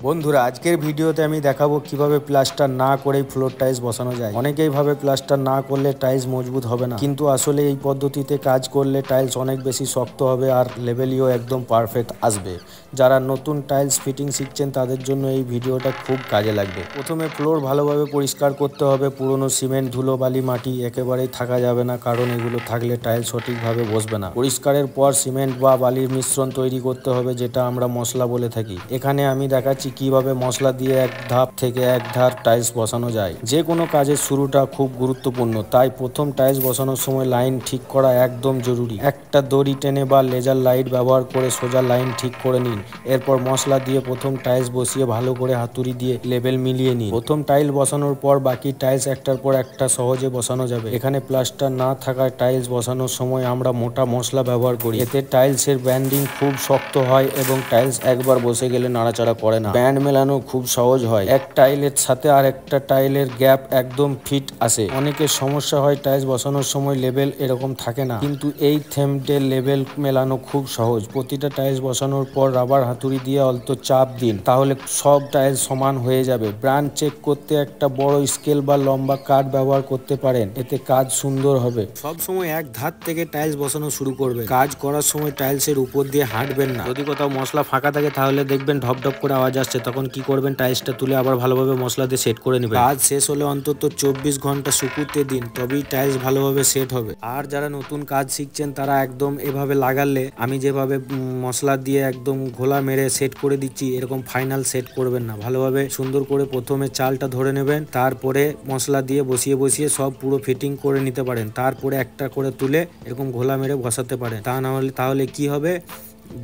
বন্ধুরা, আজকের ভিডিওতে আমি দেখাবো কিভাবে প্লাস্টার না করেই ফ্লোর টাইলস বসানো যায়। অনেকেই ভাবে প্লাস্টার না করলে টাইলস মজবুত হবে না, কিন্তু আসলে এই পদ্ধতিতে কাজ করলে টাইলস অনেক বেশি শক্ত হবে আর লেভেলিও একদম পারফেক্ট আসবে। যারা নতুন টাইলস ফিটিং শিখছেন তাদের জন্য এই ভিডিওটা খুব কাজে লাগবে। প্রথমে ফ্লোর ভালোভাবে পরিষ্কার করতে হবে। পুরনো সিমেন্ট, ধুলো, বালি, মাটি একেবারেই থাকা যাবে না, কারণ এগুলো থাকলে টাইলস সঠিকভাবে বসবে না। পরিষ্কারের পর সিমেন্ট বা বালির মিশ্রণ তৈরি করতে হবে, যেটা আমরা মশলা বলে থাকি। এখানে আমি দেখাচ্ছি কিভাবে মশলা দিয়ে এক ধাপ থেকে এক ধাপ টাইলস বসানো যায়। যে কোনো কাজের শুরুটা খুব গুরুত্বপূর্ণ, তাই প্রথম টাইলস বসানোর সময় লাইন ঠিক করা একদম জরুরি। একটা দড়ি টেনে বা লেজার লাইট ব্যবহার করে সোজা লাইন ঠিক করে নিন। এরপর মশলা দিয়ে প্রথম টাইলস বসিয়ে ভালো করে হাতুড়ি দিয়ে লেবেল মিলিয়ে নিন। প্রথম টাইল বসানোর পর বাকি টাইলস একটার পর একটা সহজে বসানো যাবে। এখানে প্লাস্টার না থাকায় টাইলস বসানোর সময় আমরা মোটা মশলা ব্যবহার করি। এতে টাইলসের ব্যান্ডিং খুব শক্ত হয় এবং টাইলস একবার বসে গেলে নাড়াচাড়া করে না। ব্যান্ড মেলানো খুব সহজ হয়। এক টাইলের সাথে আর একটা টাইলের গ্যাপ একদম ফিট আসে। অনেকের সমস্যা হয় টাইলস বসানোর সময় লেবেল এরকম থাকে না, কিন্তু এই থেমটে লেবেল মেলানো খুব সহজ। প্রতিটা টাইলস বসানোর পর রাবার হাতুড়ি দিয়ে অল্প চাপ দিন, তাহলে সব টাইলস সমান হয়ে যাবে। ব্রান্ড চেক করতে একটা বড় স্কেল বা লম্বা কাঠ ব্যবহার করতে পারেন, এতে কাজ সুন্দর হবে। সব সময় এক ধার থেকে টাইলস বসানো শুরু করবে। কাজ করার সময় টাইলসের উপর দিয়ে হাঁটবেন না। যদি কোথাও মশলা ফাঁকা থাকে তাহলে দেখবেন ঢপ ঢপ করে আওয়াজ আসছে, তখন কি করবেন, টাইলসটা তুলে আবার ভালোভাবে মশলা দিয়ে সেট করে নেবেন। কাজ শেষ হলে অন্তত 24 ঘন্টা শুকুতে দিন, তবেই টাইলস ভালোভাবে সেট হবে। আর যারা নতুন কাজ শিখছেন তারা একদম এভাবে লাগালে, আমি যেভাবে মশলা দিয়ে একদম ঘোলা মেরে সেট করে দিচ্ছি, এরকম ফাইনাল সেট করবেন না। ভালোভাবে সুন্দর করে প্রথমে চালটা ধরে নেবেন, তারপরে মশলা দিয়ে বসিয়ে বসিয়ে সব পুরো ফিটিং করে নিতে পারেন। তারপরে একটা করে তুলে এরকম ঘোলা মেরে বসাতে পারেন। তা না হলে তাহলে কি হবে,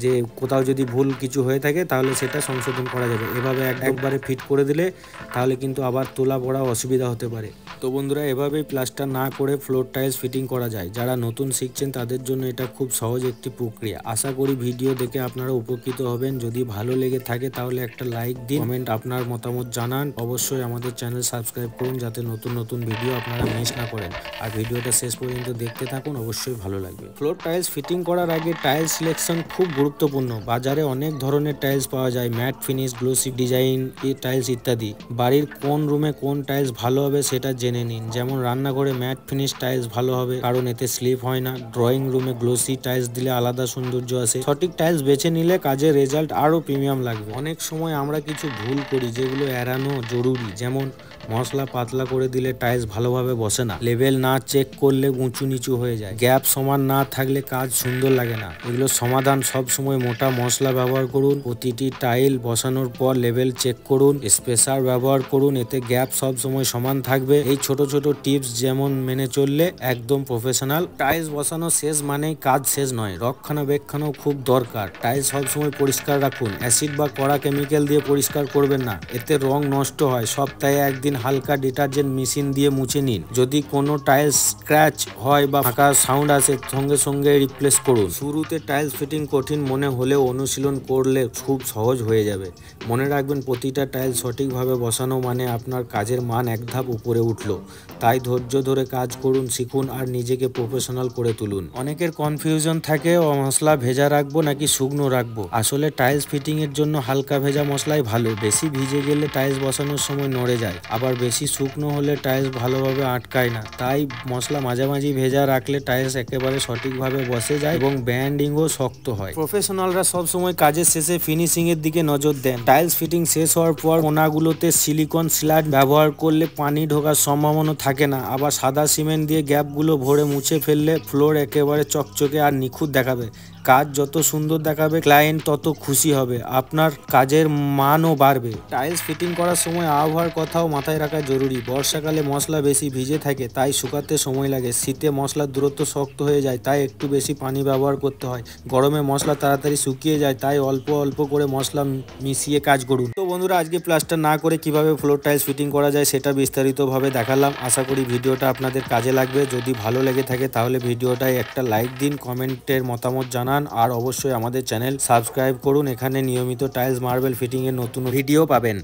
যে কোথাও যদি ভুল কিছু হয়ে থাকে তাহলে সেটা সংশোধন করা যাবে। এভাবে একবারে ফিট করে দিলে তাহলে কিন্তু আবার তোলা পড়া অসুবিধা হতে পারে। তো বন্ধুরা, এভাবেই প্লাস্টার না করে ফ্লোর টাইলস ফিটিং করা যায়। যারা নতুন শিখছেন তাদের জন্য এটা খুব সহজ একটি প্রক্রিয়া। আশা করি ভিডিও দেখে আপনারা উপকৃত হবেন। যদি ভালো লেগে থাকে তাহলে একটা লাইক দিন, কমেন্ট আপনার মতামত জানান। অবশ্যই আমাদের চ্যানেল সাবস্ক্রাইব করুন, যাতে নতুন নতুন ভিডিও আপনারা মিস না করেন। আর ভিডিওটা শেষ পর্যন্ত দেখতে থাকুন, অবশ্যই ভালো লাগবে। ফ্লোর টাইলস ফিটিং করার আগে টাইলস সিলেকশন খুব গুরুত্বপূর্ণ। বাজারে অনেক ধরনের টাইলস পাওয়া যায়, mat finish, glossy design tiles ইত্যাদি। বাড়ির কোন রুমে কোন টাইলস ভালো হবে সেটা জেনে নিন। যেমন রান্নাঘরে ম্যাট ফিনিশ টাইলস ভালো হবে, কারণ এতে স্লিপ হয় না। ড্রয়িং রুমে গ্লোসি টাইলস দিলে আলাদা সৌন্দর্য আসে। সঠিক টাইলস বেছে নিলে কাজের রেজাল্ট আরো প্রিমিয়াম লাগবে। অনেক সময় আমরা কিছু ভুল করি যেগুলো এড়ানো জরুরি, যেমন মশলা পাতলা করে দিলে টাইলস ভালোভাবে বসে না, লেভেল না চেক করলে উঁচু নিচু হয়ে যায়, গ্যাপ সমান না থাকলে কাজ সুন্দর লাগে না। এগুলো সমাধান সব সময় মোটা মশলা ব্যবহার করুন। প্রতিটি টাইল বসানোর পর লেভেল চেক করুন। স্পেসার ব্যবহার করুন, এতে গ্যাপ সব সময় সমান থাকবে। এই ছোট ছোট টিপস যেমন মেনে চললে একদম প্রফেশনাল। টাইলস বসানো শেষ মানেই কাজ শেষ নয়, রক্ষণাবেক্ষণও খুব দরকার। টাইলস সবসময় পরিষ্কার রাখুন। অ্যাসিড বা কড়া কেমিক্যাল দিয়ে পরিষ্কার করবেন না, এতে রং নষ্ট হয়। সপ্তাহে একদিন হালকা ডিটারজেন্ট মেশিন দিয়ে মুছে নিন। যদি কোনো টাইলস স্ক্র্যাচ হয় বা ফাঁকা সাউন্ড আসে, সঙ্গে সঙ্গে রিপ্লেস করুন। শুরুতে টাইলস ফিটিং কঠিন মনে হলেও অনুশীলন করলে খুব সহজ হয়ে যাবে। মনে রাখবেন, প্রতিটা টাইলস সঠিকভাবে বসানো মানে আপনার কাজের মান এক ধাপ উপরে উঠলো। তাই ধৈর্য ধরে কাজ করুন, শিখুন আর নিজেকে প্রফেশনাল করে তুলুন। অনেকের কনফিউশন থাকে, মশলা ভেজা রাখবো নাকি শুকনো রাখবো। আসলে টাইলস ফিটিং এর জন্য হালকা ভেজা মশলাই ভালো। বেশি ভিজে গেলে টাইলস বসানোর সময় নড়ে যায়, আবার বেশি শুকনো হলে টাইলস ভালোভাবে আটকায় না। তাই মশলা মাঝামাঝি ভেজা রাখলে টাইলস একেবারে সঠিকভাবে বসে যায় এবং ব্যান্ডিংও শক্ত হয়। প্রফেশনালরা সবসময় কাজের শেষে ফিনিশিং এর দিকে নজর দেন। টাইলস ফিটিং শেষ হওয়ার পর কোণাগুলোতে সিলিকন স্ল্যাট ব্যবহার করলে পানি ঢোকার সম্ভাবনা থাকে না। আবার সাদা সিমেন্ট দিয়ে গ্যাপগুলো ভরে মুছে ফেললে ফ্লোর একেবারে চকচকে আর নিখুঁত দেখাবে। কাজ যত সুন্দর দেখাবে, ক্লায়েন্ট তত খুশি হবে, আপনার কাজের মানও বাড়বে। টাইলস ফিটিং করার সময় আবহাওয়ার কথাও মাথায় রাখা জরুরি। বর্ষাকালে মশলা বেশি ভিজে থাকে, তাই শুকাতে সময় লাগে। শীতে মশলার দূরত্ব শক্ত হয়ে যায়, তাই একটু বেশি পানি ব্যবহার করতে হয়। গরমে মশলা তাড়াতাড়ি শুকিয়ে যায়, তাই অল্প অল্প করে মশলা মিশিয়ে কাজ করুন। তো বন্ধুরা, আজকে প্লাস্টার না করে কিভাবে ফ্লোর টাইলস ফিটিং করা যায় সেটা বিস্তারিতভাবে দেখালাম। আশা করি ভিডিওটা আপনাদের কাজে লাগবে। যদি ভালো লেগে থাকে তাহলে ভিডিওটায় একটা লাইক দিন, কমেন্টের মতামত জানান আর অবশ্যই আমাদের চ্যানেল সাবস্ক্রাইব করুন। এখানে নিয়মিত টাইলস মার্বেল ফিটিং এর নতুন ভিডিও পাবেন।